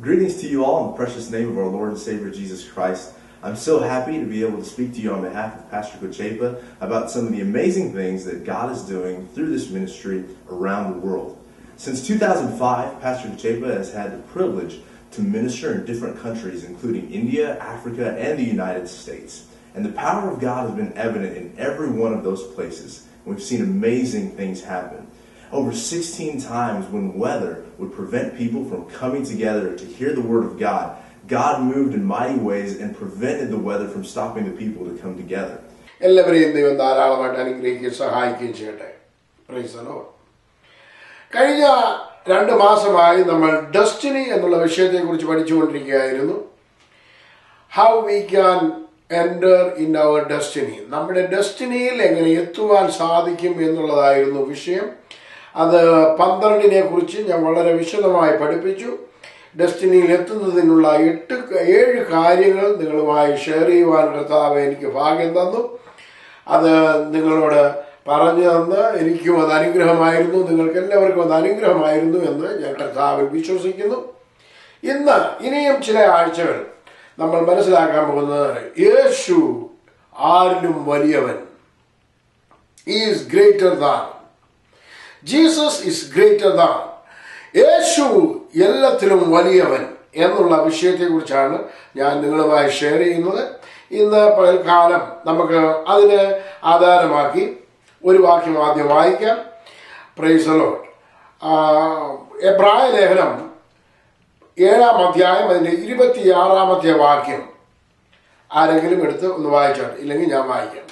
Greetings to you all in the precious name of our Lord and Savior Jesus Christ. I'm so happy to be able to speak to you on behalf of Pastor Kochepa about some of the amazing things that God is doing through this ministry around the world. Since 2005, Pastor Kochepa has had the privilege to minister in different countries, including India, Africa, and the United States. And the power of God has been evident in every one of those places. We've seen amazing things happen. Over 16 times when weather would prevent people from coming together to hear the Word of God, God moved in mighty ways and prevented the weather from stopping the people to come together. കഴിഞ്ഞ 2 മാസമായി നമ്മൾ destiny എന്നുള്ള വിഷയത്തെക്കുറിച്ച് പഠിച്ചുകൊണ്ടിരിക്കുകയായിരുന്നു. How we can enter in our destiny, നമ്മുടെ ഡെസ്റ്റിനിയിൽ എങ്ങനെ എത്തുവാൻ സാധിക്കും എന്നുള്ളതായിരുന്നു വിഷയം. അത് 12നെ കുറിച്ച് ഞാൻ വളരെ വിശദമായി പഠിപ്പിച്ചു. ഡെസ്റ്റിനിയിൽ എത്തുന്നതിനുള്ള 7 കാര്യങ്ങൾ നിങ്ങളുമായി ഷെയർ ചെയ്യുവാൻ കർത്താവ് എനിക്ക് ഭാഗ്യം തന്നു. അത് നിങ്ങളോട് പറഞ്ഞു തന്ന് എനിക്കും അത് അനുഗ്രഹമായിരുന്നു, നിങ്ങൾക്ക് എല്ലാവർക്കും അത് അനുഗ്രഹമായിരുന്നു എന്ന് ഞാൻ കർത്താവിൽ വിശ്വസിക്കുന്നു. ഇനിയും ചില ആഴ്ചകൾ നമ്മൾ മനസ്സിലാക്കാൻ പോകുന്നത് യേശു ആരിലും വലിയവൻ. Is greater than, Jesus is greater than. Yeshu എല്ലാത്തിലും വലിയവൻ എന്നുള്ള വിഷയത്തെ കുറിച്ചാണ് ഞാൻ നിങ്ങളുമായി ഷെയർ ചെയ്യുന്നത്. ഇന്ന് പകൽക്കാലം നമുക്ക് അതിന് ആധാരമാക്കി ഒരു വാക്യം ആദ്യം വായിക്കാം. Price the Lord. എബ്രായ ലേഖനം 7-ാം അധ്യായം അതിന്റെ 26-ാമത്തെ വാക്യം ആരെങ്കിലും എടുത്ത് ഒന്ന് വായിച്ചാട്ടെ, ഇല്ലെങ്കിൽ ഞാൻ വായിക്കാം.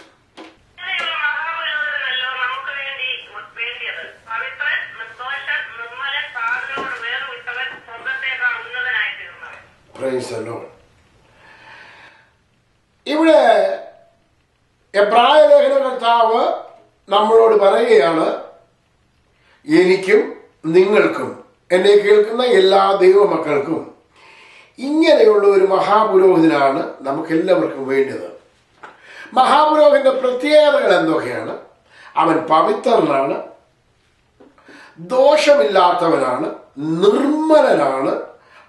Price the Lord. ഇവിടെ എബ്രായ ലേഖന കർത്താവ് നമ്മളോട് പറയുകയാണ്, എനിക്കും നിങ്ങൾക്കും എന്നെ കേൾക്കുന്ന എല്ലാ ദൈവമക്കൾക്കും ഇങ്ങനെയുള്ള ഒരു മഹാപുരോഹിതനാണ് നമുക്കെല്ലാവർക്കും വേണ്ടത്. മഹാപുരോഹിതന്റെ പ്രത്യേകതകൾ എന്തൊക്കെയാണ്? അവൻ പവിത്രനാണ്, ദോഷമില്ലാത്തവനാണ്, നിർമ്മലനാണ്,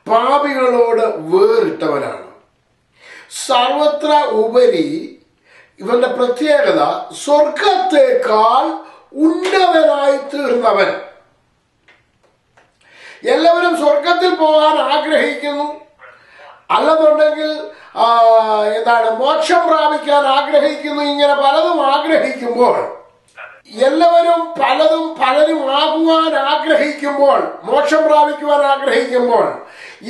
പാപികളോട് വേറിട്ടവനാണ്. സർവത്ര ഉപരി ഇവന്റെ പ്രത്യേകത സ്വർഗത്തേക്കാൾ ഉന്നതനായി തീർന്നവൻ. എല്ലാവരും സ്വർഗത്തിൽ പോകാൻ ആഗ്രഹിക്കുന്നു, അല്ലെന്നുണ്ടെങ്കിൽ മോക്ഷം പ്രാപിക്കാൻ ആഗ്രഹിക്കുന്നു. ഇങ്ങനെ പലതും ആഗ്രഹിക്കുമ്പോൾ, എല്ലാവരും പലരും ആകുവാൻ ആഗ്രഹിക്കുമ്പോൾ, മോക്ഷം പ്രാപിക്കുവാൻ ആഗ്രഹിക്കുമ്പോൾ,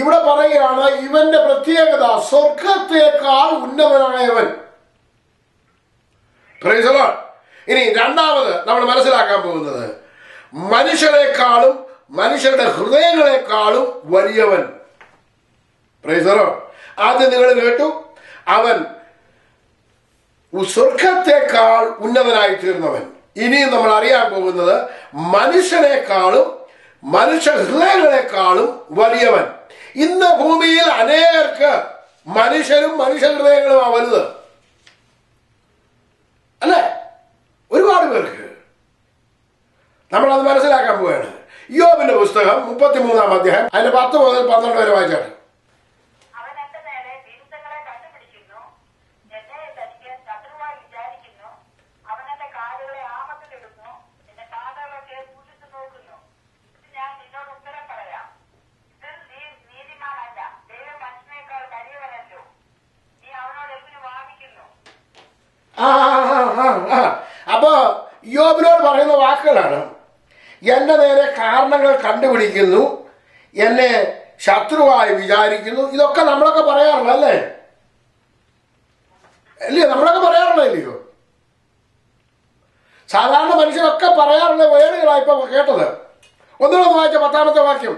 ഇവിടെ പറയുകയാണ് ഇവന്റെ പ്രത്യേകത സ്വർഗത്തേക്കാൾ ഉന്നതനായവൻ. Praise the lord. ഇനി രണ്ടാമത് നമ്മൾ മനസ്സിലാക്കാൻ പോകുന്നത് മനുഷ്യരെക്കാളും മനുഷ്യരുടെ ഹൃദയങ്ങളെക്കാളും വലിയവൻ. Praise the lord. ആദ്യം നിങ്ങൾ കേട്ടു, അവൻ സ്വർഗത്തേക്കാൾ ഉന്നതനായി തീർന്നവൻ. ഇനിയും നമ്മൾ അറിയാൻ പോകുന്നത് മനുഷ്യരെക്കാളും മനുഷ്യ ഹൃദയങ്ങളെക്കാളും വലിയവൻ. ഇന്ന് ഭൂമിയിൽ അനേകർക്ക് മനുഷ്യരും മനുഷ്യ ഹൃദയങ്ങളുമാണ് വലുത്, അല്ലേ? ഒരുപാട് പേർക്ക്. നമ്മളത് മനസ്സിലാക്കാൻ പോവുകയാണ്. യോബിന്റെ പുസ്തകം 33-ാം അധ്യായം അതിന്റെ 10 മുതൽ 12 വരെ വായിച്ചാണ്. അപ്പോ യോബിനോട് പറയുന്ന വാക്കുകളാണ്, എന്റെ നേരെ കാരണങ്ങൾ കണ്ടുപിടിക്കുന്നു, എന്നെ ശത്രുവായി വിചാരിക്കുന്നു. ഇതൊക്കെ നമ്മളൊക്കെ പറയാറുള്ള അല്ലേ? നമ്മളൊക്കെ പറയാറുള്ള ഇല്ലയോ? സാധാരണ മനുഷ്യരൊക്കെ പറയാറുള്ള വേടുകളാണ് ഇപ്പൊ കേട്ടത്. ഒന്നുകൂടെ വായിച്ച 10-ാമത്തെ വാക്യം.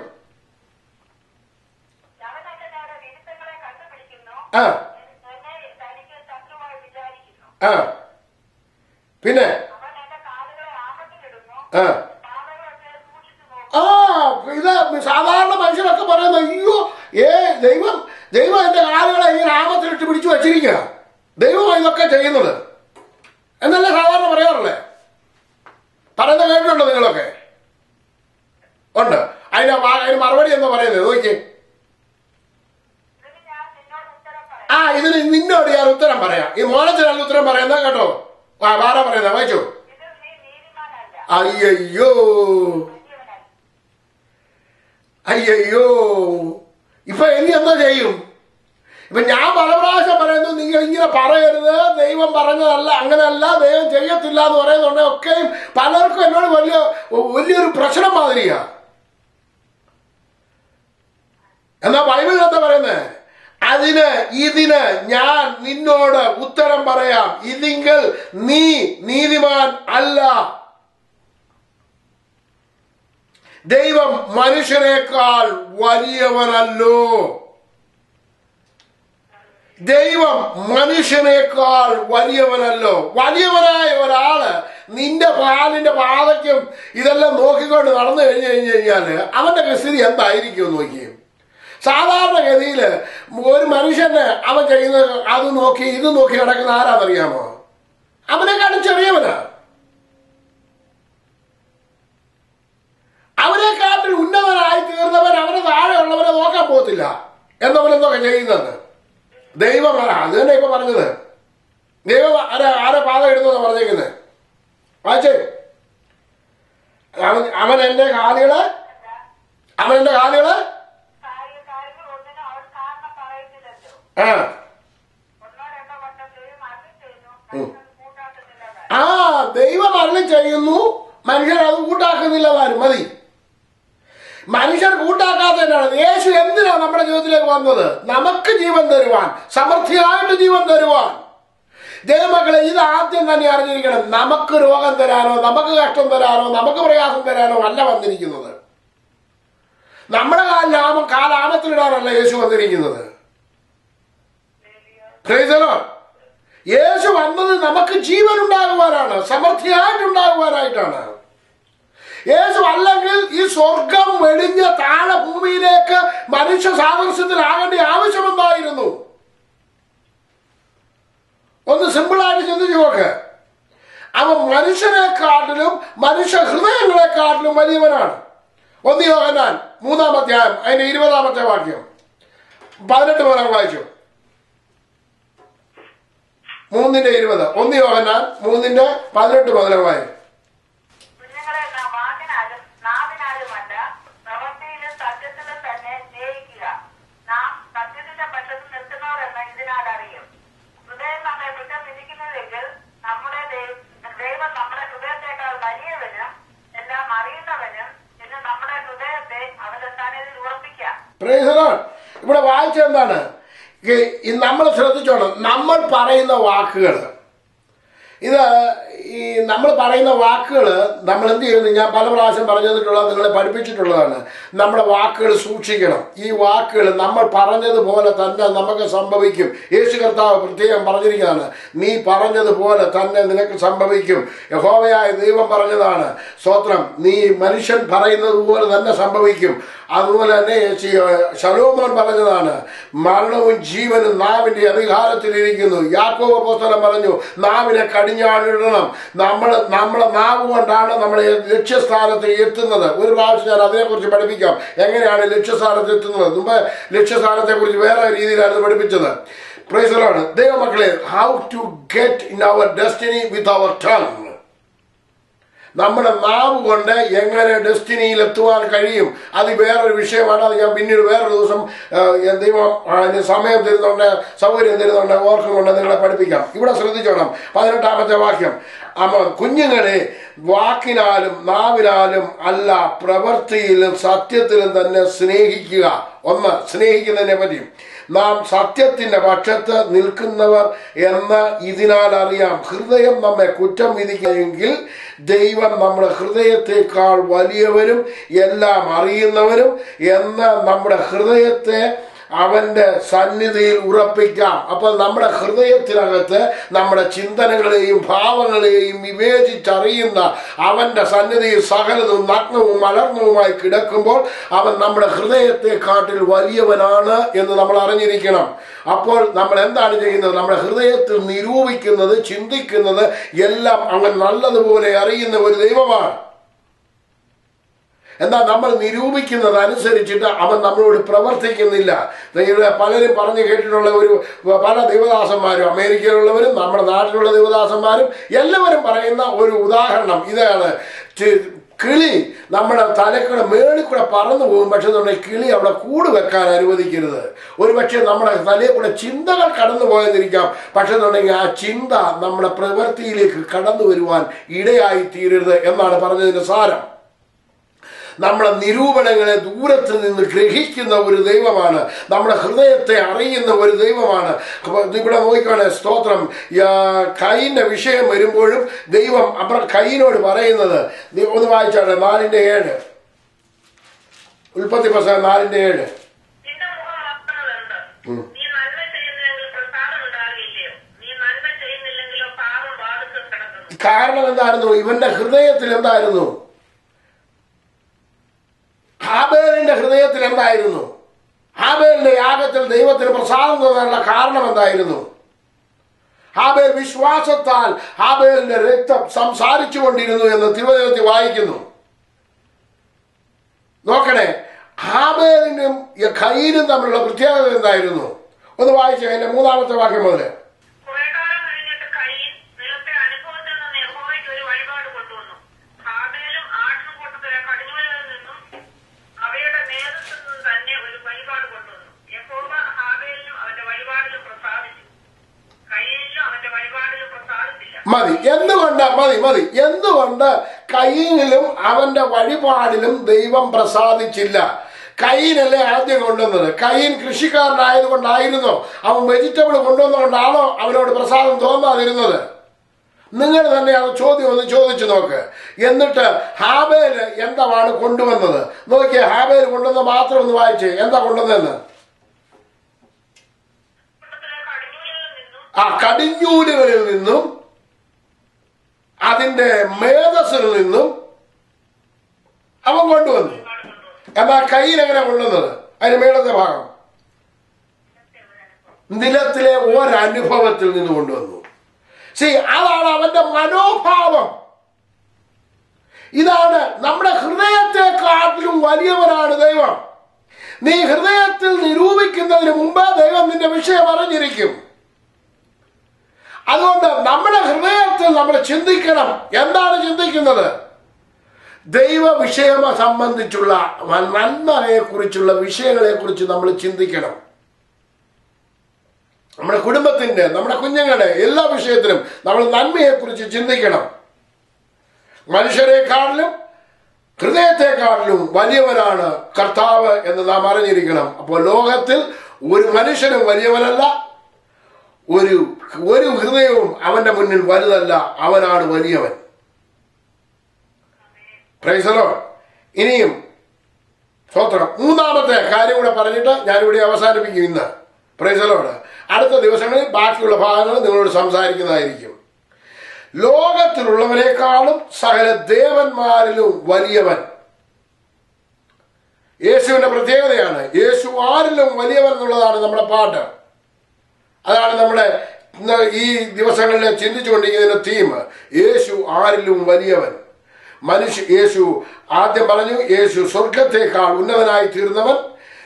പിന്നെ ഇത് സാധാരണ മനുഷ്യരൊക്കെ പറയുന്നത്, അയ്യോ ദൈവം എന്റെ കാലുകളെ ഇങ്ങനെ ആപത്തിലിട്ട് പിടിച്ചു വച്ചിരിക്കുക, ദൈവമാണ് ഇതൊക്കെ ചെയ്യുന്നത് എന്നല്ലേ സാധാരണ പറയാറുള്ളേ? പറയുന്ന കേട്ടിട്ടുണ്ടോ നിങ്ങളൊക്കെ? ഉണ്ട്. അതിന് മറുപടി എന്താ പറയുന്നത് നോക്കി. ഇതിന് നിന്നോട് ഞാൻ ഉത്തരം പറയാം. ഈ മോനച്ചനല്ല ഉത്തരം പറയുന്ന കേട്ടോ. ആരാ പറയുന്ന വായിച്ചോ. അയ്യോ അയ്യോ, ഇപ്പൊ ഇനി എന്താ ചെയ്യും? ഇപ്പൊ ഞാൻ പല പ്രാവശ്യം പറയുന്നു, നിങ്ങൾ ഇങ്ങനെ പറയരുത്, ദൈവം പറഞ്ഞതല്ല, അങ്ങനെയല്ല, ദൈവം ചെയ്യത്തില്ല എന്ന് പറയുന്നുണ്ട്. ഒക്കെയും പലർക്കും എന്നോട് വലിയൊരു പ്രശ്നം മാതിരിയാ. എന്നാ ബൈബിൾ എന്താ പറയുന്നത്? ഇതിന് ഞാൻ നിന്നോട് ഉത്തരം പറയാം, ഇതിങ്കിൽ നീ നീതിമാൻ അല്ല. ദൈവം മനുഷ്യനേക്കാൾ വലിയവനല്ലോ. ദൈവം മനുഷ്യനേക്കാൾ വലിയവനല്ലോ. വലിയവനായ ഒരാള് നിന്റെ കാലിന്റെ പാതയ്ക്കും ഇതെല്ലാം നോക്കിക്കൊണ്ട് നടന്നു കഴിഞ്ഞാല് അവന്റെ സ്ഥിതി എന്തായിരിക്കും നോക്കിയും. സാധാരണഗതിയില് ഒരു മനുഷ്യന് അവൻ ചെയ്യുന്നത് അത് നോക്കി ഇത് നോക്കി നടക്കുന്ന ആരാന്നറിയാമോ? അവനെക്കാളും ചെറിയവനാ. അവനെക്കാട്ടിൽ ഉന്നതനായി തീർന്നവൻ അവന് താഴെയുള്ളവരെ നോക്കാൻ പോകത്തില്ല എന്നവനെന്തൊക്കെ ചെയ്യുന്നത്. ദൈവം അത് തന്നെ ഇപ്പൊ പറഞ്ഞത്. ദൈവം ആരെ പാത ഇടുന്ന പറഞ്ഞേക്കുന്നത് വായിച്ചേ. അവൻ എന്റെ കാലുകള് ദൈവം അരുളി ചെയ്യുന്നു, മനുഷ്യർ അത് കൂട്ടാക്കുന്നില്ല. താനും മതി. മനുഷ്യർ കൂട്ടാക്കാത്തതിനാണ്. യേശു എന്തിനാ നമ്മുടെ ജീവിതത്തിലേക്ക് വന്നത്? നമുക്ക് ജീവൻ തരുവാൻ, സമൃദ്ധിയായിട്ട് ജീവൻ തരുവാൻ. ദൈവമക്കളെ, ഇത് ആദ്യം തന്നെ അറിഞ്ഞിരിക്കണം. നമുക്ക് രോഗം തരാനോ, നമുക്ക് കഷ്ടം തരാനോ, നമുക്ക് പ്രയാസം തരാനോ അല്ല വന്നിരിക്കുന്നത്. നമ്മുടെ കാലാമത്തിലിടാനല്ല യേശു വന്നിരിക്കുന്നത്. യേശു വന്നത് നമുക്ക് ജീവൻ ഉണ്ടാകുവാനാണ്, സമൃദ്ധിയായിട്ടുണ്ടാകുവാനായിട്ടാണ്. യേശു അല്ലെങ്കിൽ ഈ സ്വർഗം വെടിഞ്ഞ താഴെ ഭൂമിയിലേക്ക് മനുഷ്യ സാദൃശ്യത്തിലാകേണ്ട ആവശ്യമെന്തായിരുന്നു? ഒന്ന് സിമ്പിളായിട്ട് ചിന്തിച്ചു നോക്ക്. അവൻ മനുഷ്യനെക്കാട്ടിലും മനുഷ്യ ഹൃദയങ്ങളെക്കാട്ടിലും വലിയവനാണ്. 1 യോഹന്നാൻ 3-ാം അധ്യായം അതിന്റെ 20-ാമത്തെ വാക്യം 18 മുതൽ വായിച്ചു. 3:20. 1 യോഹന്നാൻ 3:18 മുതൽ വായിച്ചു. ഇവിടെ വായിച്ച എന്താണ്? നമ്മൾ ശ്രദ്ധിച്ചോണം. നമ്മൾ പറയുന്ന വാക്കുകൾ, നമ്മൾ പറയുന്ന വാക്കുകൾ നമ്മൾ എന്ത് ചെയ്യുന്നു? ഞാൻ പല പ്രാവശ്യം പറഞ്ഞിട്ടുള്ളത്, നിങ്ങളെ പഠിപ്പിച്ചിട്ടുള്ളതാണ്. നമ്മുടെ വാക്കുകൾ സൂക്ഷിക്കണം. ഈ വാക്കുകൾ നമ്മൾ പറഞ്ഞതുപോലെ തന്നെ നമുക്ക് സംഭവിക്കും. യേശു കർത്താവ് പ്രത്യേകം പറഞ്ഞിരിക്കുന്നതാണ്, നീ പറഞ്ഞതുപോലെ തന്നെ നിനക്ക് സംഭവിക്കും. യഹോവയായ ദൈവം പറഞ്ഞതാണ്. സ്തോത്രം. നീ മനുഷ്യൻ പറയുന്നത് പോലെ തന്നെ സംഭവിക്കും. അതുപോലെ തന്നെ ശലോമോൻ പറഞ്ഞതാണ്, മരണവും ജീവനും നാവിന്റെ അധികാരത്തിലിരിക്കുന്നു. യാക്കോബ് അപ്പോസ്തലൻ പറഞ്ഞു, നാവിനെ കടിഞ്ഞാണിടണം. നമ്മളെ നാവ് കൊണ്ടാണ് നമ്മളെ ലക്ഷ്യസ്ഥാനത്ത് എത്തുന്നത്. ഒരു പ്രാവശ്യം ഞാൻ അതിനെക്കുറിച്ച് പഠിപ്പിക്കാം, എങ്ങനെയാണ് ലക്ഷ്യസ്ഥാനത്ത് എത്തുന്നത്. മുമ്പ് ലക്ഷ്യസ്ഥാനത്തെ കുറിച്ച് വേറെ രീതിയിലാണ് പഠിപ്പിച്ചത്. Praise the lord. ദൈവമക്കളെ, how to get in our destiny with our tongue. നമ്മുടെ നാവ് കൊണ്ട് എങ്ങനെ ഡെസ്റ്റിനിയിൽ എത്തുവാൻ കഴിയും, അത് വേറൊരു വിഷയമാണ്. അത് ഞാൻ പിന്നീട് വേറൊരു ദിവസം ദൈവം സമയം തരുന്നുണ്ട്, സൗകര്യം തരുന്നുണ്ട്, ഓർക്കുന്നുണ്ട് നിങ്ങളെ പഠിപ്പിക്കാം. ഇവിടെ ശ്രദ്ധിച്ചോണം. 18-ാമത്തെ വാക്യം. കുഞ്ഞുങ്ങളെ, വാക്കിനാലും നാവിനാലും അല്ല, പ്രവൃത്തിയിലും സത്യത്തിലും തന്നെ സ്നേഹിക്കുക. ഒന്ന്, സ്നേഹിക്കുന്നതിനെ പറ്റി. നാം സത്യത്തിന്റെ പക്ഷത്ത് നിൽക്കുന്നവർ എന്ന് ഇതിനാൽ അറിയാം. ഹൃദയം നമ്മെ കുറ്റം വിധിക്കുമെങ്കിൽ ദൈവം നമ്മുടെ ഹൃദയത്തെക്കാൾ വലിയവരും എല്ലാം അറിയുന്നവരും എന്ന് നമ്മുടെ ഹൃദയത്തെ അവന്റെ സന്നിധിയിൽ ഉറപ്പിക്കാം. അപ്പോൾ നമ്മുടെ ഹൃദയത്തിനകത്ത് നമ്മുടെ ചിന്തനങ്ങളെയും ഭാവങ്ങളെയും വിവേചിച്ചറിയുന്ന അവന്റെ സന്നിധിയിൽ സകലതും നഗ്നവും മലർന്നവുമായി കിടക്കുമ്പോൾ അവൻ നമ്മുടെ ഹൃദയത്തെക്കാട്ടിൽ വലിയവനാണ് എന്ന് നമ്മൾ അറിഞ്ഞിരിക്കണം. അപ്പോൾ നമ്മൾ എന്താണ് ചെയ്യുന്നത്? നമ്മുടെ ഹൃദയത്തിൽ നിരൂപിക്കുന്നത്, ചിന്തിക്കുന്നത് എല്ലാം അങ്ങനെ നല്ലതുപോലെ അറിയുന്ന ഒരു ദൈവമാണ്. എന്നാൽ നമ്മൾ നിരൂപിക്കുന്നത് അനുസരിച്ചിട്ട് അവൻ നമ്മളോട് പ്രവർത്തിക്കുന്നില്ല. പലരും പറഞ്ഞു കേട്ടിട്ടുള്ള പല ദൈവദാസന്മാരും, അമേരിക്കയിലുള്ളവരും നമ്മുടെ നാട്ടിലുള്ള ദൈവദാസന്മാരും എല്ലാവരും പറയുന്ന ഒരു ഉദാഹരണം ഇതാണ്. കിളി നമ്മുടെ തലക്കൂടെ മേളിൽ കൂടെ പറന്നു പോകും, പക്ഷെ കിളി അവിടെ കൂട് വെക്കാൻ അനുവദിക്കരുത്. ഒരു പക്ഷേ നമ്മുടെ തലയിൽ കൂടെ ചിന്തകൾ കടന്നു പോയെന്നിരിക്കാം, പക്ഷെ ആ ചിന്ത നമ്മുടെ പ്രവൃത്തിയിലേക്ക് കടന്നു വരുവാൻ ഇടയായി തീരരുത് എന്നാണ് പറഞ്ഞതിന്റെ സാരം. നമ്മുടെ നിരൂപണങ്ങളെ ദൂരത്ത് നിന്ന് ഗ്രഹിക്കുന്ന ഒരു ദൈവമാണ്, നമ്മുടെ ഹൃദയത്തെ അറിയുന്ന ഒരു ദൈവമാണ്. ഇവിടെ നോക്കിക്കാണേ, സ്തോത്രം. കയ്യിന്റെ വിഷയം വരുമ്പോഴും ദൈവം കയ്യിനോട് പറയുന്നത്, ഒന്ന് വായിച്ചാണ് 4:7, ഉൽപ്പത്തി പുസ്തകം 4:7. കാരണം എന്തായിരുന്നു? ഇവന്റെ ഹൃദയത്തിൽ എന്തായിരുന്നു? ഹാബേലിന്റെ ഹൃദയത്തിൽ എന്തായിരുന്നു? ഹാബേലിന്റെ യാഗത്തിൽ ദൈവത്തിന് പ്രസാദം തോന്നാനുള്ള കാരണം എന്തായിരുന്നു? ഹാബേൽ വിശ്വാസത്താൽ ഹാബേലിന്റെ രക്തം സംസാരിച്ചു കൊണ്ടിരുന്നു എന്ന് തിരുവചനത്തിൽ വായിക്കുന്നു. നോക്കണേ, ഹാബേലിനും ഖയീനും തമ്മിലുള്ള പ്രത്യേകത എന്തായിരുന്നു? ഒന്ന് വായിച്ചു അതിന്റെ 3-ാമത്തെ വാക്യം മുതൽ. എന്തുകൊണ്ട് കയീനിലും അവന്റെ വഴിപാടിലും ദൈവം പ്രസാദിച്ചില്ല? കയീനല്ലേ ആദ്യം കൊണ്ടുവന്നത്? കയീൻ കൃഷിക്കാരനായതുകൊണ്ടായിരുന്നോ? അവൻ വെജിറ്റബിൾ കൊണ്ടുവന്നുകൊണ്ടാണോ അവനോട് പ്രസാദം തോന്നാതിരുന്നത്? നിങ്ങൾ തന്നെ ആ ചോദ്യം ഒന്ന് ചോദിച്ചു നോക്ക്. എന്നിട്ട് ഹാബേൽ എന്താണ് കൊണ്ടുവന്നത്? നോക്കിയേ, ഹാബേൽ കൊണ്ടുവന്ന മാത്രം ഒന്ന് വായിച്ചേ. എന്താ കൊണ്ടുവന്നെന്ന്? കടിഞ്ഞൂലുകളിൽ നിന്നും അതിന്റെ മേധസ്സിൽ നിന്നും അവൻ കൊണ്ടുവന്നു. എന്നാൽ കയ്യിൽ എങ്ങനെ കൊണ്ടുവന്നത്? അതിന് മേളത്തെ ഭാഗം നിലത്തിലെ ഒരനുഭവത്തിൽ നിന്ന് കൊണ്ടുവന്നു. അതാണ് അവന്റെ മനോഭാവം. ഇതാണ് നമ്മുടെ ഹൃദയത്തെക്കാട്ടിലും വലിയവനാണ് ദൈവം. നീ ഹൃദയത്തിൽ നിരൂപിക്കുന്നതിന് മുമ്പ് ദൈവം നിന്റെ വിഷയം അറിഞ്ഞിരിക്കും. അതുകൊണ്ട് നമ്മുടെ ഹൃദയത്തിൽ നമ്മൾ ചിന്തിക്കണം. എന്താണ് ചിന്തിക്കുന്നത്? ദൈവ വിഷയമെ സംബന്ധിച്ചുള്ള നന്മയെ കുറിച്ചുള്ള വിഷയങ്ങളെ കുറിച്ച് നമ്മൾ ചിന്തിക്കണം. നമ്മുടെ കുടുംബത്തിന്റെ, നമ്മുടെ കുഞ്ഞുങ്ങളുടെ എല്ലാ വിഷയത്തിലും നമ്മൾ നന്മയെ കുറിച്ച് ചിന്തിക്കണം. മനുഷ്യരെക്കാളിലും ഹൃദയത്തെക്കാളിലും വലിയവനാണ് കർത്താവ് എന്ന് നാം അറിഞ്ഞിരിക്കണം. അപ്പോൾ ലോകത്തിൽ ഒരു മനുഷ്യനും വലിയവനല്ല, ഒരു ഹൃദയവും അവന്റെ മുന്നിൽ വലുതല്ല. അവനാണ് വലിയവൻ. Praise the Lord. ഇനിയും സ്തോത്രം, 3-ാമത്തെ കാര്യം കൂടെ പറഞ്ഞിട്ട് ഞാനിവിടെ അവസാനിപ്പിക്കും ഇന്ന്. Price the Lord. അടുത്ത ദിവസങ്ങളിൽ ബാക്കിയുള്ള ഭാഗങ്ങൾ നിങ്ങളോട് സംസാരിക്കുന്നതായിരിക്കും. ലോകത്തിലുള്ളവരെക്കാളും സകല ദേവന്മാരിലും വലിയവൻ. യേശുവിന്റെ പ്രത്യേകതയാണ്. യേശു ആരിലും വലിയവൻ എന്നുള്ളതാണ് നമ്മുടെ പാട്ട്. അതാണ് നമ്മുടെ ഈ ദിവസങ്ങളിൽ ചിന്തിച്ചുകൊണ്ടിരിക്കുന്നതിന്റെ തീം. യേശു ആരിലും വലിയവൻ. യേശു ആദ്യം പറഞ്ഞു യേശു സ്വർഗത്തെക്കാൾ ഉന്നതനായി തീർന്നവൻ.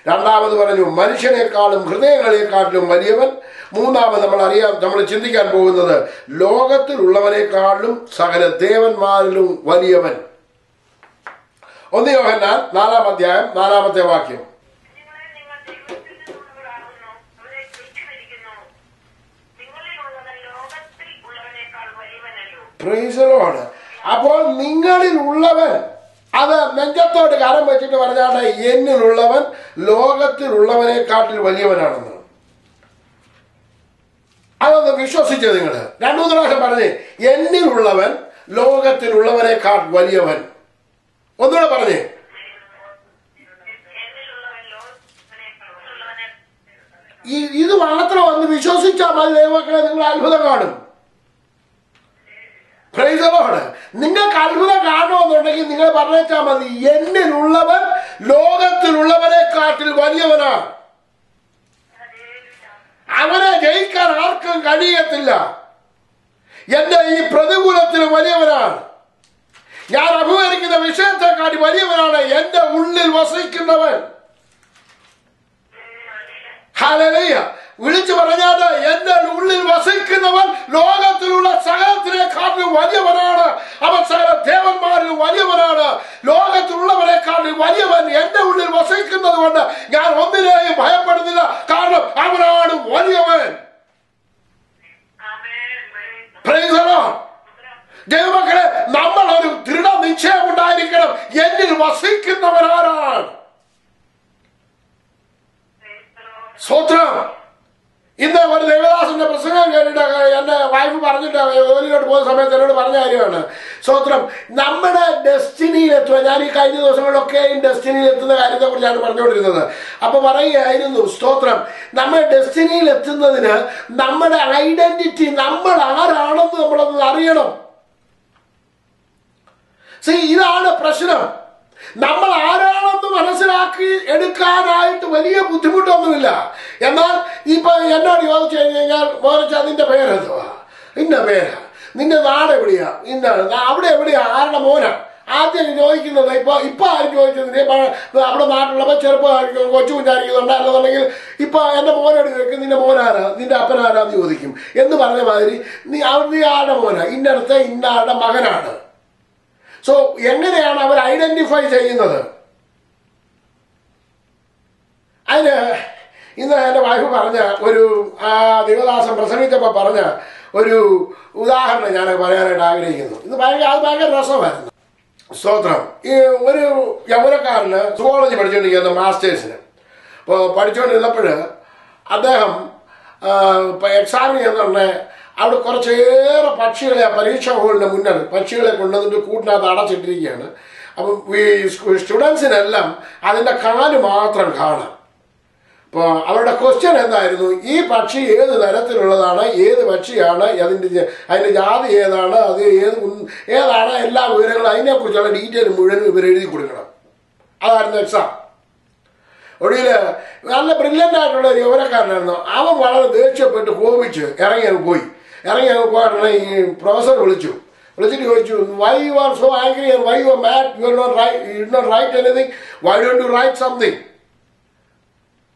രണ്ടാമത് പറഞ്ഞു മനുഷ്യനേക്കാളും ഹൃദയങ്ങളെക്കാട്ടിലും വലിയവൻ. മൂന്നാമത് നമ്മൾ ചിന്തിക്കാൻ പോകുന്നത് ലോകത്തിലുള്ളവരെക്കാളിലും സകല ദേവന്മാരിലും വലിയവൻ. 1 യോഹന്നാൻ 4-ാം അധ്യായം 4-ാമത്തെ വാക്യം. Price the Lord. അപ്പോൾ നിങ്ങളിൽ ഉള്ളവൻ, അത് നെഞ്ചത്തോട് കരം വെച്ചിട്ട് പറഞ്ഞാട്ടെ, എന്നിലുള്ളവൻ ലോകത്തിലുള്ളവനെക്കാട്ടിൽ വലിയവനാണെന്ന്. അതൊന്ന് വിശ്വസിച്ചത് നിങ്ങൾ 2-3 പ്രാവശ്യം പറഞ്ഞേ, എന്നിലുള്ളവൻ ലോകത്തിലുള്ളവനെക്കാൾ വലിയവൻ. ഒന്നുകൂടെ പറഞ്ഞേ. ഇത് മാത്രം ഒന്ന് വിശ്വസിച്ചാൽ മതി ദൈവമക്കളെ, നിങ്ങൾ അത്ഭുതം കാണും. Price the Lord. നിങ്ങൾക്ക് അത്ഭുതം കാണുമെന്നുണ്ടെങ്കിൽ നിങ്ങൾ പറഞ്ഞേച്ചാൽ മതി, എന്നിലുള്ളവൻ ലോകത്തിലുള്ളവനെക്കാട്ടിൽ വലിയവനാണ്. അവനെ ജയിക്കാൻ ആർക്കും കഴിയത്തില്ല. എന്റെ ഈ പ്രതികൂലത്തിൽ വലിയവനാണ്. ഞാൻ അഭിമുഖീകരിക്കുന്ന വിഷയത്തെക്കാട്ടി വലിയവനാണ് എന്റെ ഉള്ളിൽ വസിക്കുന്നവൻ. ഹല്ലേലൂയ. വിളിച്ചു പറഞ്ഞാൽ എന്റെ ഉള്ളിൽ വസിക്കുന്നവൻ ലോകത്തിലുള്ള സകലത്തിനെക്കാട്ടിലും വലിയവനാണ്. അവൻ സകല ദേവന്മാരിൽ വലിയവനാണ്. ലോകത്തിലുള്ളവരെക്കാട്ടിൽ വലിയവൻ എന്റെ ഉള്ളിൽ വസിക്കുന്നത് കൊണ്ട് ഞാൻ ഒന്നിനെയും ഭയപ്പെടുന്നില്ല. കാരണം അവനാണ് വലിയവൻ. Praise the lord. ദൈവമക്കളെ, നമ്മൾ ഒരു ദൃഢ നിശ്ചയം ഉണ്ടായിരിക്കണം. എന്നിൽ വസിക്കുന്നവൻ ആരാണ്? സ്തോത്രം. ഇന്ന് ഒരു ദേവദാസന്റെ പ്രസംഗം കേട്ടിട്ട് എന്റെ വൈഫ് പറഞ്ഞിട്ട് ജോലിയിലോട്ട് പോകുന്ന സമയത്ത് എന്നോട് പറഞ്ഞ കാര്യമാണ്. സ്തോത്രം. നമ്മുടെ ഡെസ്റ്റിനിയിൽ എത്തുക. ഞാൻ ഈ കഴിഞ്ഞ ദിവസങ്ങളിലൊക്കെ ഡെസ്റ്റിനിയിൽ എത്തുന്ന കാര്യത്തെ കുറിച്ചാണ് പറഞ്ഞുകൊണ്ടിരുന്നത്. അപ്പൊ പറയുകയായിരുന്നു, സ്തോത്രം, നമ്മൾ ഡെസ്റ്റിനിയിൽ എത്തുന്നതിന് നമ്മുടെ ഐഡന്റിറ്റി, നമ്മൾ ആരാണെന്ന് നമ്മളൊന്ന് അറിയണം. ഇതാണ് പ്രശ്നം. നമ്മൾ ആരാണെന്ന് മനസ്സിലാക്കി എടുക്കാനായിട്ട് വലിയ ബുദ്ധിമുട്ടൊന്നുമില്ല. എന്നാൽ ഇപ്പൊ എന്നോട് ചോദിച്ചു കഴിഞ്ഞാൽ, മോനച്ച നിന്റെ പേരെന്തുവാ? ഇന്ന പേരാ. നിന്റെ നാട് എവിടെയാ? ഇന്ന. അവിടെ എവിടെയാ? ആരുടെ മോനാ? ആദ്യം ചോദിക്കുന്നത്. ഇപ്പൊ ആരും ചോദിച്ചത് അവിടെ നാട്ടിലുള്ളപ്പോ ചെറുപ്പം കൊച്ചു കുഞ്ഞായിരിക്കുന്നുണ്ടായിരുന്നുണ്ടെങ്കിൽ ഇപ്പൊ എന്റെ മോനോട് ചോദിക്കും, നിന്റെ മോനാരാ? നിന്റെ അപ്പനാരാന്ന് ചോദിക്കും. എന്ന് പറഞ്ഞ മാതിരി നീ ആരുടെ മോനാ? ഇന്നടുത്ത് ഇന്നാളുടെ മകനാണ്. സോ എങ്ങനെയാണ് അവർ ഐഡന്റിഫൈ ചെയ്യുന്നത്? അതിന് ഇന്ന് എൻ്റെ വൈഫ് പറഞ്ഞ ഒരു ദേവദാസൻ പ്രസംഗിച്ചപ്പോൾ പറഞ്ഞ ഒരു ഉദാഹരണം ഞാൻ പറയാനായിട്ട് ആഗ്രഹിക്കുന്നു. ഇത് ഭയങ്കര രസമായിരുന്നു. സ്തോത്രം. ഈ ഒരു യൗവനക്കാരന് സുവോളജി പഠിച്ചുകൊണ്ടിരിക്കുന്ന മാസ്റ്റേഴ്സിന് പഠിച്ചുകൊണ്ടിരുന്നപ്പോൾ അദ്ദേഹം എക്സാമിന് ചെന്ന് അവിടെ കുറച്ചേറെ പക്ഷികളെ പരീക്ഷാ ഹോളിന്റെ മുന്നിൽ പക്ഷികളെ കൊണ്ടുവന്നിട്ട് കൂട്ടിനകത്ത് അടച്ചിട്ടിരിക്കുകയാണ്. അപ്പം ഈ സ്റ്റുഡൻസിനെല്ലാം അതിൻ്റെ കാല് മാത്രം കാണാം. അപ്പോൾ അവരുടെ ക്വസ്റ്റ്യൻ എന്തായിരുന്നു? ഈ പക്ഷി ഏത് തരത്തിലുള്ളതാണ്, ഏത് പക്ഷിയാണ്, അതിൻ്റെ ജാതി ഏതാണ്, അത് ഏതാണ്, എല്ലാ വിവരങ്ങളും അതിനെക്കുറിച്ചുള്ള ഡീറ്റെയിൽ മുഴുവൻ ഇവർ എഴുതി കൊടുക്കണം. അതായിരുന്നു എക്സാം. ഒടുവിൽ നല്ല ബ്രില്യൻ്റ് ആയിട്ടുള്ള ഒരു യൗവനക്കാരനായിരുന്നു. അവൻ വളരെ ദേഷ്യപ്പെട്ട് കോപിച്ച് ഇറങ്ങി പോയിട്ടുള്ള ഈ പ്രൊഫസർ വിളിച്ചിട്ട് ചോദിച്ചു, why you are so angry and why you are mad? You did not write anything. Why don't you write something?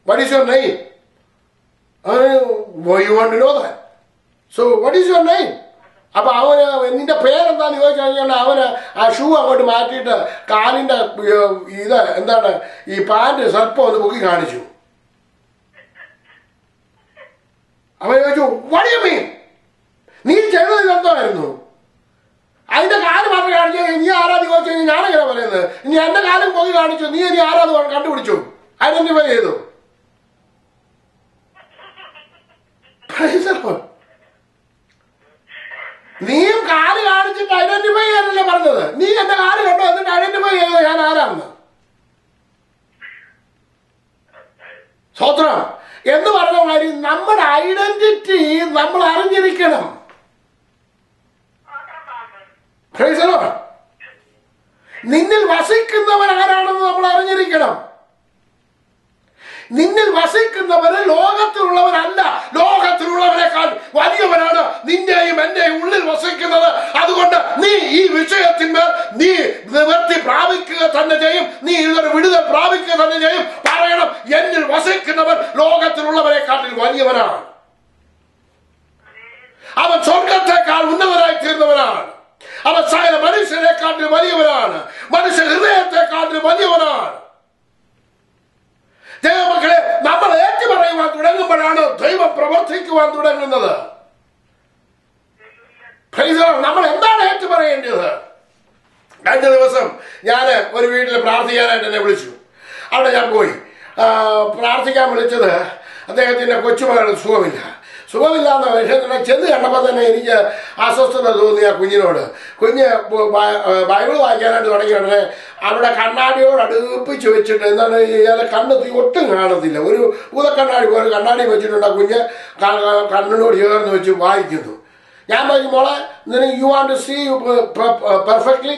What is your name? Why you want to know that? So what is your name? അപ്പൊ അവന് നിന്റെ പേരെന്താന്ന് ചോദിച്ചു കഴിഞ്ഞാൽ അവന് ആ shoe അങ്ങോട്ട് മാറ്റിയിട്ട് കാലിന്റെ ഇത് എന്താണ് ഈ പാന്റ് സ്വല്പം ഒന്ന് പൊക്കി കാണിച്ചു. അവൻ ചോദിച്ചു, what do you mean? നീ ചെയ്തത് എന്തായിരുന്നു? അതിന്റെ കാല് മാത്രം കാണിച്ചു. നീ ആരാധി ചോദിച്ചു കഴിഞ്ഞാൽ ഞാനെങ്ങനെ പറയുന്നത്? നീ എന്റെ കാലും പൊക്കി കാണിച്ചു, നീ ഇനി ആരാധ കണ്ടുപിടിച്ചു, ഐഡന്റിഫൈ ചെയ്തു. നീയും കാല് കാണിച്ചിട്ട് ഐഡന്റിഫൈ ചെയ്യാനല്ലേ പറഞ്ഞത്? നീ എന്റെ കാല് കണ്ടോ എന്നിട്ട് ഐഡന്റിഫൈ ചെയ്തത് ഞാൻ ആരാന്ന്? സ്തോത്രം. എന്ന് പറഞ്ഞ കാര്യം നമ്മുടെ ഐഡന്റിറ്റി നമ്മൾ അറിഞ്ഞിരിക്കണം. നിന്നിൽ വസിക്കുന്നവൻ ആരാണെന്ന് നമ്മൾ അറിഞ്ഞിരിക്കണം. നിന്നിൽ വസിക്കുന്നവന് ലോകത്തിലുള്ളവരല്ല, ലോകത്തിലുള്ളവരെക്കാൾ വലിയവനാണ് നിന്റെയും എന്റെയും ഉള്ളിൽ വസിക്കുന്നത്. അതുകൊണ്ട് നീ ഈ വിഷയത്തിന്മേൽ നീ നിവൃത്തി പ്രാപിക്കുക തന്നെ ചെയ്യും. നീ ഇതൊരു വിടുതൽ പ്രാപിക്കുക തന്നെ ചെയ്യും. പറയണം, എന്നിൽ വസിക്കുന്നവൻ ലോകത്തിലുള്ളവരെക്കാട്ടിൽ വലിയവനാണ്. അവൻ സ്വർഗത്തെക്കാൾ ഉന്നതനായി തീർന്നവനാണ്. അവൻ സകല മനുഷ്യരെക്കാട്ടിൽ വലിയവനാണ്. മനുഷ്യ ഹൃദയത്തെക്കാട്ടിൽ വലിയവനാണ്. ദൈവമക്കളെ, നമ്മൾ ഏറ്റു പറയുവാൻ തുടങ്ങുമ്പോഴാണ് ദൈവം പ്രവർത്തിക്കുവാൻ തുടങ്ങുന്നത്. നമ്മൾ എന്താണ് ഏറ്റു പറയേണ്ടത്? കഴിഞ്ഞ ദിവസം ഞാൻ ഒരു വീട്ടിൽ പ്രാർത്ഥിക്കാനായിട്ട് എന്നെ വിളിച്ചു. അവിടെ ഞാൻ പോയി പ്രാർത്ഥിക്കാൻ വിളിച്ചത് അദ്ദേഹത്തിന്റെ കൊച്ചുമകൾ സുഖമില്ലാന്ന വിഷയത്തിനെ ചെന്ന് കണ്ടപ്പോൾ തന്നെ എനിക്ക് അസ്വസ്ഥത തോന്നി. ആ കുഞ്ഞിനോട് കുഞ്ഞ് ബൈബിൾ വായിക്കാനായിട്ട് തുടങ്ങിയ ഉടനെ അവിടെ കണ്ണാടിയോട് അടുപ്പിച്ച് വെച്ചിട്ട് എന്താണ് ഇയാളെ കണ്ണ് ഒട്ടും കാണത്തില്ല. ഒരു ഭൂതക്കണ്ണാടി പോലെ കണ്ണാടി വെച്ചിട്ടുണ്ട്. ആ കുഞ്ഞ് കണ്ണിനോട് ചേർന്ന് വെച്ച് വായിക്കുന്നു. ഞാൻ പറഞ്ഞു, മോളെ, you want to see perfectly?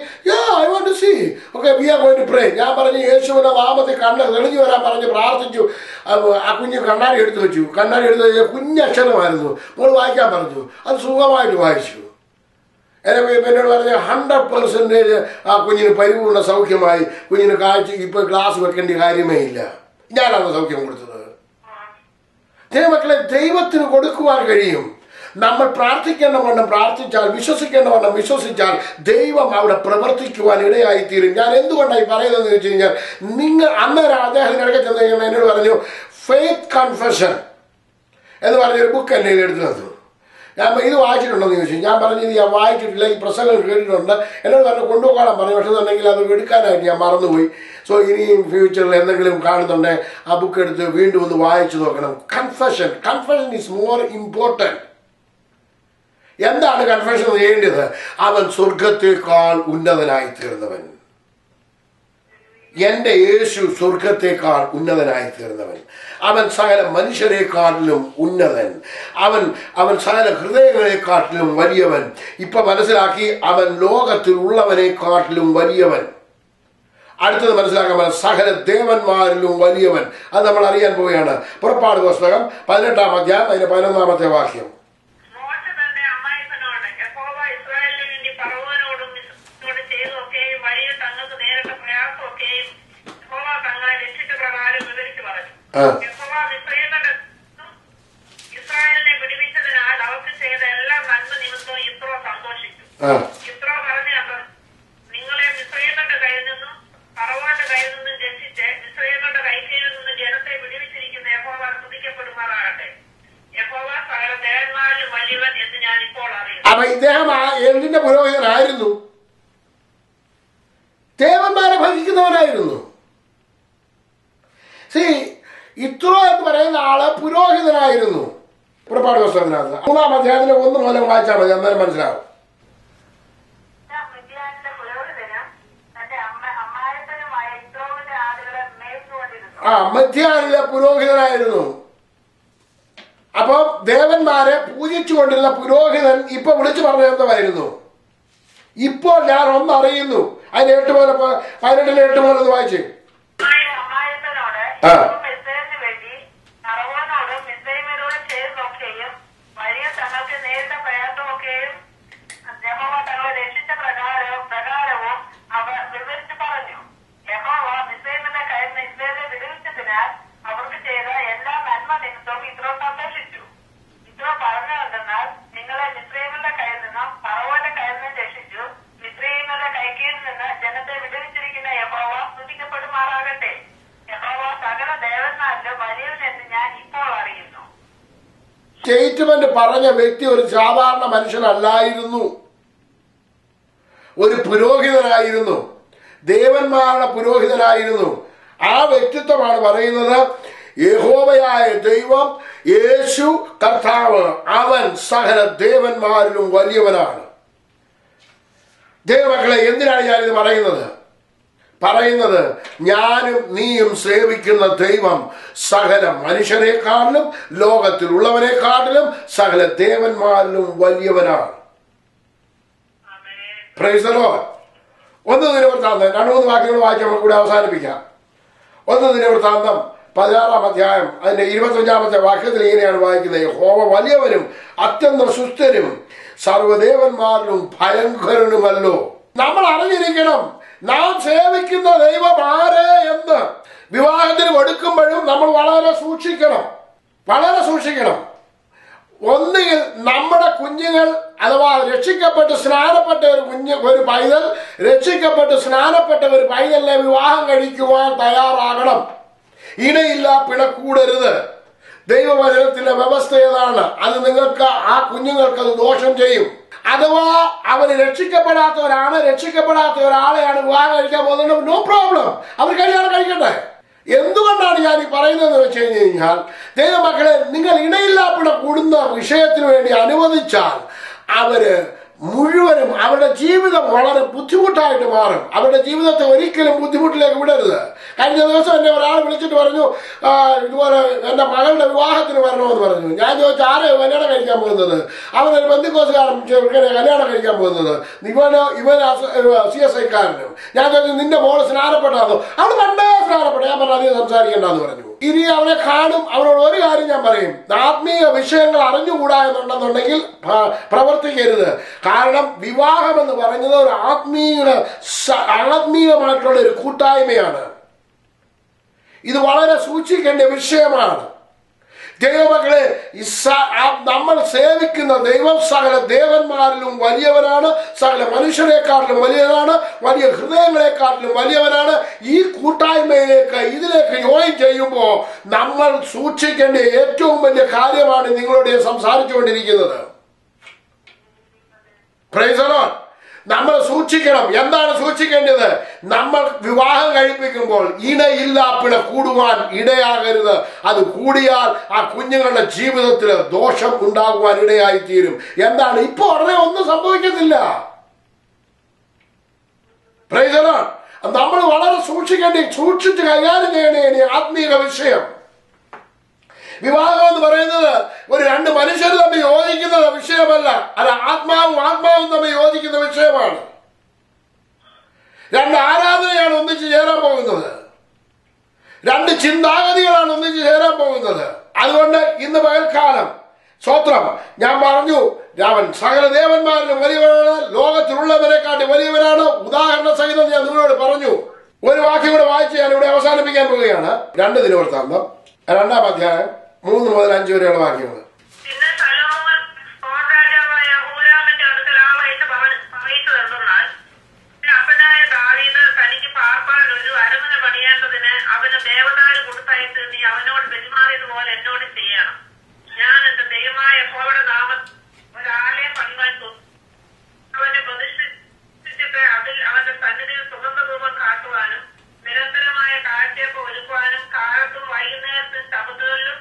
I want to see. Okay, we are going to pray. ഞാൻ പറഞ്ഞു, യേശുവിന്റെ നാമത്തിൽ കണ്ണ് തെളിഞ്ഞു വരാൻ പറഞ്ഞ് പ്രാർത്ഥിച്ചു. ആ കുഞ്ഞ് കണ്ണാടി എടുത്തു വെച്ചു. കണ്ണാടി എടുത്ത് കുഞ്ഞക്ഷരമായിരുന്നു. മോൾ വായിക്കാൻ പറഞ്ഞു. അത് സുഖമായിട്ട് വായിച്ചു. എന്നോട് പറഞ്ഞ 100% ആ കുഞ്ഞിന് പരിപൂർണ്ണ സൗഖ്യമായി, കുഞ്ഞിന് കാഴ്ച ഇപ്പൊ ക്ലാസ് വെക്കേണ്ട കാര്യമേ ഇല്ല. ഞാനാണ് സൗഖ്യം കൊടുത്തത്. ദൈവമക്കളെ, ദൈവത്തിന് കൊടുക്കുവാൻ കഴിയും. നമ്മൾ പ്രാർത്ഥിക്കേണ്ട വണ്ണം പ്രാർത്ഥിച്ചാൽ, വിശ്വസിക്കേണ്ട വണ്ണം വിശ്വസിച്ചാൽ ദൈവം അവിടെ പ്രവർത്തിക്കുവാൻ ഇടയായിത്തീരും. ഞാൻ എന്തുകൊണ്ടായി പറയുന്നതെന്ന് വെച്ച് കഴിഞ്ഞാൽ, നിങ്ങൾ അന്നേരം അദ്ദേഹത്തിനിടയ്ക്ക് ചെന്ന് കഴിഞ്ഞാൽ എന്നോട് പറഞ്ഞു ഫെയ്ത്ത് കൺഫെഷൻ എന്ന് പറഞ്ഞൊരു ബുക്ക് എൻ്റെ എടുത്തു തന്നു. ഞാൻ ഇത് വായിച്ചിട്ടുണ്ടെന്ന് ചോദിച്ചു. ഞാൻ പറഞ്ഞു ഇത് ഞാൻ വായിച്ചിട്ടില്ല, ഈ പ്രസംഗം കേട്ടിട്ടുണ്ട്. എന്നോട് പറഞ്ഞു കൊണ്ടുപോകാൻ പറഞ്ഞു. പക്ഷെ എന്നുണ്ടെങ്കിൽ അത് എടുക്കാനായിട്ട് ഞാൻ മറന്നുപോയി. സോ ഇനിയും ഫ്യൂച്ചറിൽ എന്തെങ്കിലും കാണുന്നുണ്ടെങ്കിൽ ആ ബുക്ക് എടുത്ത് വീണ്ടും ഒന്ന് വായിച്ചു നോക്കണം. Confession is more important. എന്താണ് കൺഫെഷൻ ചെയ്യേണ്ടത്? അവൻ സ്വർഗത്തേക്കാൾ ഉന്നതനായി തീർന്നവൻ. എന്റെ യേശു സ്വർഗത്തേക്കാൾ ഉന്നതനായി തീർന്നവൻ. അവൻ സകല മനുഷ്യരെക്കാട്ടിലും ഉന്നതൻ. അവൻ സകല ഹൃദയങ്ങളെക്കാട്ടിലും വലിയവൻ. ഇപ്പൊ മനസ്സിലാക്കി, അവൻ ലോകത്തിലുള്ളവനെക്കാട്ടിലും വലിയവൻ. അടുത്തത് മനസ്സിലാക്കാൻ സകല ദേവന്മാരിലും വലിയവൻ. അത് നമ്മൾ അറിയാൻ പോവുകയാണ്. പുറപ്പാട് പുസ്തകം 18-ാം അധ്യായം അതിന്റെ 11-ാമത്തെ വാക്യം. ഇസ്രായേലിനെ വിടുവിച്ചതിനാൽ അവർക്ക് ചെയ്ത എല്ലാ നന്മ നിമിത്തവും ഇത്രോ സന്തോഷിച്ചു. ഇത്രോ പറഞ്ഞപ്പോൾ നിങ്ങളെ മിസ്രയീമ്യരുടെ കയ്യിൽ നിന്നും ഫറവോന്റെ കയ്യിൽ നിന്നും രക്ഷിച്ച് മിസ്രയീമ്യരുടെ കൈക്കീഴിൽ നിന്ന് ജനത്തെ വിടുവിച്ചിരിക്കുന്ന യഹോവ സ്തുതിക്കപ്പെടുമാറാകട്ടെ. യഹോവ സകല ദേവന്മാരിലും വലിയവൻ എന്ന് ഞാൻ ഇപ്പോൾ അറിയുന്നു. അപ്പൊ ഇദ്ദേഹം എന്തിന്റെ പുരോഹിതനായിരുന്നു? ദേവന്മാരെ ഭജിക്കുന്നവനായിരുന്നു. ഇത്രോ എന്ന് പറയുന്ന ആള് പുരോഹിതനായിരുന്നു. പുറപ്പാട് പുസ്തകത്തിനകത്ത് 3-ാം അധ്യായത്തിലെ 1 മുതൽ വായിച്ചാൽ മതി, അന്നേരം മനസ്സിലാവും. മധ്യാനിലെ പുരോഹിതനായിരുന്നു. അപ്പൊ ദേവന്മാരെ പൂജിച്ചുകൊണ്ടിരുന്ന പുരോഹിതൻ ഇപ്പൊ വിളിച്ചു പറഞ്ഞ എന്തായിരുന്നു? ഇപ്പോൾ ഞാൻ ഒന്നറിയുന്നു. അതിന് 8 മുതൽ 18-ലെ 8 മുതൽ ഒന്ന് വായിച്ചേ. സ്റ്റേറ്റ്മെന്റ് പറഞ്ഞ വ്യക്തി ഒരു സാധാരണ മനുഷ്യനല്ലായിരുന്നു, ഒരു പുരോഹിതനായിരുന്നു, ദേവന്മാരുടെ പുരോഹിതനായിരുന്നു. ആ വ്യക്തിത്വമാണ് പറയുന്നത് യഹോവയായ ദൈവം, യേശു കർത്താവ്, അവൻ സകല ദേവന്മാരിലും വലിയവനാണ്. ദൈവമക്കളെ, എന്തിനാണ് ഞാനിത് പറയുന്നത് ഞാനും നീയും സേവിക്കുന്ന ദൈവം സകല മനുഷ്യരെക്കാട്ടിലും ലോകത്തിലുള്ളവരെക്കാട്ടിലും സകല ദേവന്മാരിലും വലിയവനാണ്. Price the Lord. 1 ദിനവൃത്താന്തം 2-3 വാക്യങ്ങൾ വായിച്ച് നമുക്ക് കൂടെ അവസാനിപ്പിക്കാം. 1 ദിനവൃത്താന്തം 16-ാം അധ്യായം അതിന്റെ 25-ാമത്തെ വാക്യത്തിൽ ഇങ്ങനെയാണ് വായിക്കുന്നത്: യഹോവ വലിയവനും അത്യന്തം സുസ്ഥരും സർവ്വദേവന്മാരിലും ഭയങ്കരനുമല്ലോ. നമ്മൾ അറിഞ്ഞിരിക്കണം നാം സേവിക്കുന്ന ദൈവം ആര് എന്ന്. വിവാഹത്തിന് കൊടുക്കുമ്പോഴും നമ്മൾ വളരെ സൂക്ഷിക്കണം. ഒന്നുകിൽ നമ്മുടെ കുഞ്ഞുങ്ങൾ അഥവാ രക്ഷിക്കപ്പെട്ട് സ്നാനപ്പെട്ട ഒരു പൈതൽ, രക്ഷിക്കപ്പെട്ട് സ്നാനപ്പെട്ട ഒരു പൈതലിനെ വിവാഹം കഴിക്കുവാൻ തയ്യാറാകണം. ഇണയില്ല, പിണക്കൂടരുത്. ദൈവവചനത്തിന്റെ വ്യവസ്ഥ ഏതാണ്? അത് നിങ്ങൾക്ക്, ആ കുഞ്ഞുങ്ങൾക്ക് അത് ദോഷം ചെയ്യും. അഥവാ അവന് രക്ഷിക്കപ്പെടാത്ത ഒരാളെയാണ് വിവാഹം കഴിക്കാൻ പോകുന്നത്, നോ പ്രോബ്ലം, അവർ കല്യാണം കഴിക്കട്ടെ. എന്തുകൊണ്ടാണ് ഞാൻ ഈ പറയുന്നതെന്ന് വെച്ച് കഴിഞ്ഞാൽ, ദൈവമക്കളെ, നിങ്ങൾ ഇണയില്ലാപ്പിട കൂടുന്ന വിഷയത്തിന് വേണ്ടി അനുവദിച്ചാൽ അവര് മുഴുവനും അവരുടെ ജീവിതം വളരെ ബുദ്ധിമുട്ടായിട്ട് മാറും. അവരുടെ ജീവിതത്തെ ഒരിക്കലും ബുദ്ധിമുട്ടിലേക്ക് വിടരുത്. കഴിഞ്ഞ ദിവസം എന്നെ ഒരാൾ വിളിച്ചിട്ട് പറഞ്ഞു, ഇതുപോലെ എന്റെ മകളുടെ വിവാഹത്തിന് വരണമെന്ന് പറഞ്ഞു. ഞാൻ ചോദിച്ചു, ആരെ കല്യാണം കഴിക്കാൻ പോകുന്നത്? അവനൊരു ബന്ധുക്കോസുകാരൻ കല്യാണം കഴിക്കാൻ പോകുന്നത്, ഇവൻ CSI-കാരനും. ഞാൻ ചോദിച്ചു, നിന്റെ മോള് സ്നാനപ്പെട്ടാന്നോ? അവൾ പണ്ടേ സ്നാനപ്പെട്ട. ഞാൻ പറഞ്ഞു, അധികം സംസാരിക്കേണ്ടെന്ന് പറഞ്ഞു. ഇനി അവനെ കാണും. അവനോട് ഒരു കാര്യം ഞാൻ പറയും, ആത്മീയ വിഷയങ്ങൾ അറിഞ്ഞുകൂടാ എന്നുണ്ടെന്നുണ്ടെങ്കിൽ പ്രവർത്തിക്കരുത്. കാരണം വിവാഹം എന്ന് പറയുന്നത് ഒരു ആത്മീയമായിട്ടുള്ള ഒരു കൂട്ടായ്മയാണ്. ഇത് വളരെ സൂക്ഷിക്കേണ്ട വിഷയമാണ്. ദൈവമക്കളെ, നമ്മൾ സേവിക്കുന്ന ദൈവം സകല ദേവന്മാരിലും വലിയവനാണ്, സകല മനുഷ്യരെക്കാട്ടിലും വലിയവനാണ്, വലിയ ഹൃദയങ്ങളെക്കാട്ടിലും വലിയവനാണ്. ഈ കൂട്ടായ്മയിലേക്ക് ഇതിലേക്ക് ജോയിൻ ചെയ്യുമ്പോൾ നമ്മൾ സൂക്ഷിക്കേണ്ട ഏറ്റവും വലിയ കാര്യമാണ് നിങ്ങളോട് സംസാരിച്ചുകൊണ്ടിരിക്കുന്നത്. Price the Lord. നമ്മൾ സൂക്ഷിക്കണം. എന്താണ് സൂക്ഷിക്കേണ്ടത്? നമ്മൾ വിവാഹം കഴിപ്പിക്കുമ്പോൾ ഇണയില്ലാപ്പിട കൂടുവാൻ ഇടയാകരുത്. അത് കൂടിയാൽ ആ കുഞ്ഞുങ്ങളുടെ ജീവിതത്തിൽ ദോഷം ഉണ്ടാകുവാൻ ഇടയായിത്തീരും. എന്താണ്? ഇപ്പൊ ഉടനെ ഒന്നും സംഭവിക്കുന്നില്ല. Price the Lord. നമ്മൾ വളരെ സൂക്ഷിച്ച് കൈകാര്യം ചെയ്യേണ്ട ആത്മീയ വിഷയം. വിവാഹം എന്ന് പറയുന്നത് ഒരു രണ്ട് മനുഷ്യർ തമ്മിൽ യോജിക്കുന്ന വിഷയമല്ല. അല്ല, ആത്മാവും തമ്മിൽ യോജിക്കുന്ന വിഷയമാണ്. രണ്ട് ആരാധനയാണ് ഒന്നിച്ച് ചേരാൻ പോകുന്നത്. രണ്ട് ചിന്താഗതികളാണ് ഒന്നിച്ച് ചേരാൻ പോകുന്നത്. അതുകൊണ്ട് ഇന്ന് പകൽക്കാലം സ്തോത്രം, ഞാൻ പറഞ്ഞു, രാമൻ സകല ദേവന്മാരിലും വലിയവനാണ്, ലോകത്തിലുള്ളവരെക്കാട്ടി വലിയവനാണ്. ഉദാഹരണ സഹിതം ഞാൻ നിങ്ങളോട് പറഞ്ഞു. ഒരു വാക്യം കൂടെ വായിച്ച് ഞാൻ ഇവിടെ അവസാനിപ്പിക്കാൻ പോവുകയാണ്. 2 ദിനവൃത്താന്തം 2-ാം അധ്യായം 3 മുതൽ 5 വരെയുള്ള വാക്യങ്ങൾ. പിന്നെ സലോമോൻ രാജാവായ ഹൂരാമിന്റെ അടുക്കൽ പറയുന്നതെന്നാൽ, അപ്പനായ ദാവീദ് തനിക്ക് പാർപ്പാൻ ഒരു അരമന പണിയേണ്ടതിന് അവന് ദേവദാരു കൊടുത്തയച്ച് നീ അവനോട് പെരുമാറിയതുപോലെ എന്നോട് ചെയ്യണം. ഞാൻ എന്റെ ദൈവമായ യഹോവയുടെ നാമത്തിൽ ഒരാലയം പണിവാൻ അവനെ പ്രതിഷ്ഠിച്ചിട്ട് അതിൽ അവന്റെ സന്നിധിയിൽ സുഗന്ധധൂപം കാട്ടുവാനും നിരന്തരമായ കാഴ്ചയപ്പ് ഒരുക്കുവാനും കാലത്തും വൈകുന്നേരത്തും ശബത്തുകളിലും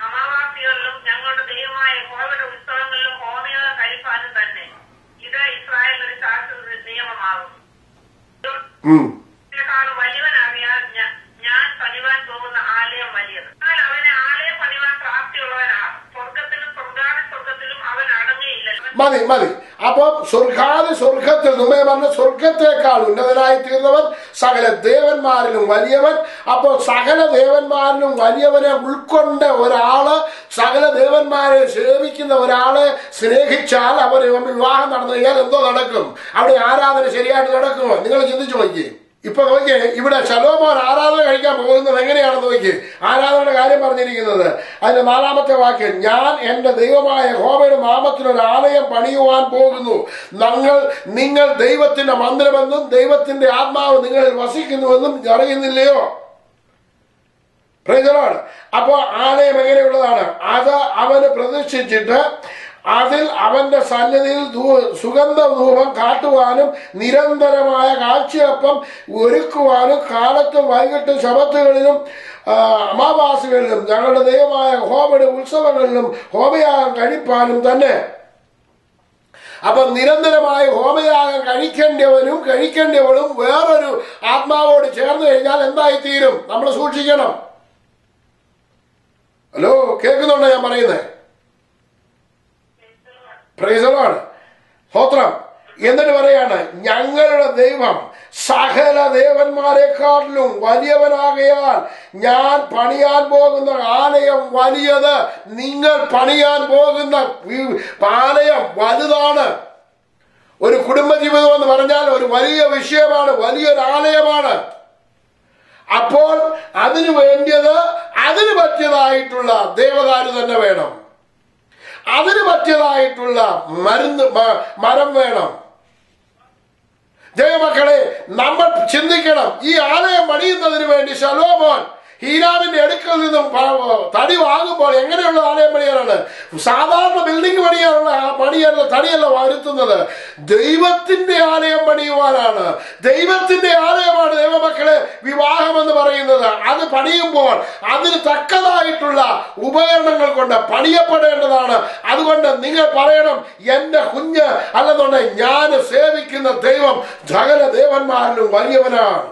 അമാവാസികളിലും ഞങ്ങളുടെ ദൈവമായ യഹോവയുടെ ഉത്സവങ്ങളിലും ഹോമയാഗം കഴിപ്പാനും തന്നെ. ഇത് ഇസ്രായേൽ ഒരു ശാശ്വത നിയമമാകും. ഇതിനേക്കാളും വലിയവനാകിയാൽ ഞാൻ പണിവാൻ പോകുന്ന ആലയം വലിയത്. എന്നാൽ അവനെ ആലയം പണിവാൻ പ്രാപ്തിയുള്ളവനാണ്. സ്വർഗത്തിലും അവൻ അടങ്ങിയില്ലല്ലോ. മതി. അപ്പം സ്വർഗത്തിൽ മുമ്പേ പറഞ്ഞ സ്വർഗത്തെക്കാൾ ഉന്നതനായി തീർന്നവൻ, സകല ദേവന്മാരിലും വലിയവൻ. അപ്പോൾ സകല ദേവന്മാരിലും വലിയവനെ ഉൾക്കൊണ്ട ഒരാള്, സകല ദേവന്മാരെ സേവിക്കുന്ന ഒരാളെ സ്നേഹിച്ചാൽ അവർ വിവാഹം നടന്നു കഴിഞ്ഞാൽ എന്തോ നടക്കും? അവിടെ ആരാധന ശരിയായിട്ട് നടക്കുമോ? നിങ്ങൾ ചിന്തിച്ചു നോക്കി. ഇപ്പൊ നോക്കിയേ, ഇവിടെ ശലോമോൻ ആരാധന കഴിക്കാൻ പോകുന്നത് എങ്ങനെയാണെന്ന് നോക്കി. ആരാധനയുടെ കാര്യം പറഞ്ഞിരിക്കുന്നത് അതിന്റെ 4-ാമത്തെ വാക്യം, ഞാൻ എന്റെ ദൈവമായ യഹോവയുടെ നാമത്തിൽ ഒരു ആലയം പണിയുവാൻ പോകുന്നു. നിങ്ങൾ ദൈവത്തിന്റെ മന്ദിരമെന്നും ദൈവത്തിന്റെ ആത്മാവ് നിങ്ങളിൽ വസിക്കുന്നുവെന്നും അറിയുന്നില്ലയോ? Praise the lord. അപ്പോ ആലയം എങ്ങനെയുള്ളതാണ്? അത് അവന് പ്രതിഷ്ഠിച്ചിട്ട് അതിൽ അവന്റെ സന്നിധിയിൽ സുഗന്ധധൂപം കാട്ടുവാനും നിരന്തരമായ കാഴ്ചയപ്പം ഒരുക്കുവാനും കാലത്തും വൈകിട്ടും ശബത്തുകളിലും അമാവാസികളിലും ഞങ്ങളുടെ ദൈവമായ ഹോമയുടെ ഉത്സവങ്ങളിലും ഹോമയാഗം കഴിപ്പാനും തന്നെ. അപ്പൊ നിരന്തരമായി ഹോമയാഗം കഴിക്കേണ്ടവളും വേറൊരു ആത്മാവോട് ചേർന്ന് കഴിഞ്ഞാൽ എന്തായിത്തീരും? നമ്മൾ സൂക്ഷിക്കണം. ഹലോ, കേൾക്കുന്നുണ്ടോ ഞാൻ പറയുന്നത്? Price the Lord. സ്തോത്രം. എന്നിട്ട് പറയാണ്, ഞങ്ങളുടെ ദൈവം സകല ദേവന്മാരെക്കാട്ടിലും വലിയവനാകയാൽ ഞാൻ പണിയാൻ പോകുന്ന ആലയം വലിയത്. നിങ്ങൾ പണിയാൻ പോകുന്ന ആലയം വലുതാണ്. ഒരു കുടുംബജീവിതം എന്ന് പറഞ്ഞാൽ ഒരു വലിയ വിഷയമാണ്, വലിയൊരു ആലയമാണ്. അപ്പോൾ അതിനു വേണ്ടിയത് അതിന് പറ്റിയതായിട്ടുള്ള ദേവദാരു തന്നെ വേണം. അതിന് പറ്റിയതായിട്ടുള്ള മരം വേണം. ദൈവമക്കളെ, നമ്മൾ ചിന്തിക്കണം. ഈ ആലയം പണിയുന്നതിന് വേണ്ടി ശലോമോൻ ഹീരാമിന്റെ അടുക്കൽ നിന്നും തടി വാങ്ങുമ്പോൾ എങ്ങനെയുള്ള ആലയം പണിയാനാണ്? സാധാരണ ബിൽഡിംഗ് പണിയല്ല തടിയല്ല വരുത്തുന്നത്. ദൈവത്തിന്റെ ആലയം പണിയുവാനാണ്. ദൈവത്തിന്റെ ആലയമാണ് ദൈവമക്കളെ വിവാഹം എന്ന് പറയുന്നത്. അത് പണിയുമ്പോൾ അതിന് തക്കതായിട്ടുള്ള ഉപകരണങ്ങൾ കൊണ്ട് പണിയപ്പെടേണ്ടതാണ്. അതുകൊണ്ട് നിങ്ങൾ പറയണം, എന്റെ കുഞ്ഞ് അല്ലെന്നുണ്ടെങ്കിൽ ഞാൻ സേവിക്കുന്ന ദൈവം സകല ദേവന്മാരിലും വലിയവനാണ്.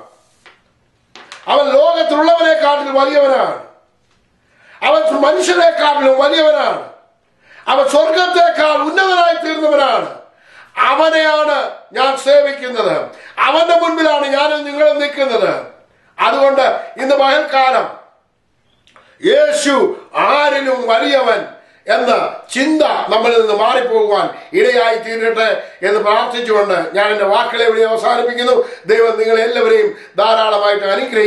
അവൻ ലോകത്തിലുള്ളവരെക്കാട്ടിലും വലിയവനാണ്. അവൻ മനുഷ്യരെക്കാട്ടിലും വലിയവനാണ്. അവൻ സ്വർഗത്തെക്കാൾ ഉന്നതനായി തീർന്നവനാണ്. അവനെയാണ് ഞാൻ സേവിക്കുന്നത്. അവന്റെ മുൻപിലാണ് ഞാൻ നിങ്ങൾ നിൽക്കുന്നത്. അതുകൊണ്ട് ഇന്ന് പകൽക്കാലം യേശു ആരിലും വലിയവൻ എന്ന ചിന്ത നമ്മളിൽ നിന്ന് മാറിപ്പോകുവാൻ ഇടയായി തീരട്ടെ എന്ന് പ്രാർത്ഥിച്ചുകൊണ്ട് ഞാൻ എൻ്റെ വാക്കുകളെ ഇവിടെ അവസാനിപ്പിക്കുന്നു. ദൈവം നിങ്ങളെല്ലാവരെയും ധാരാളമായിട്ട് അനുഗ്രഹിക്കും.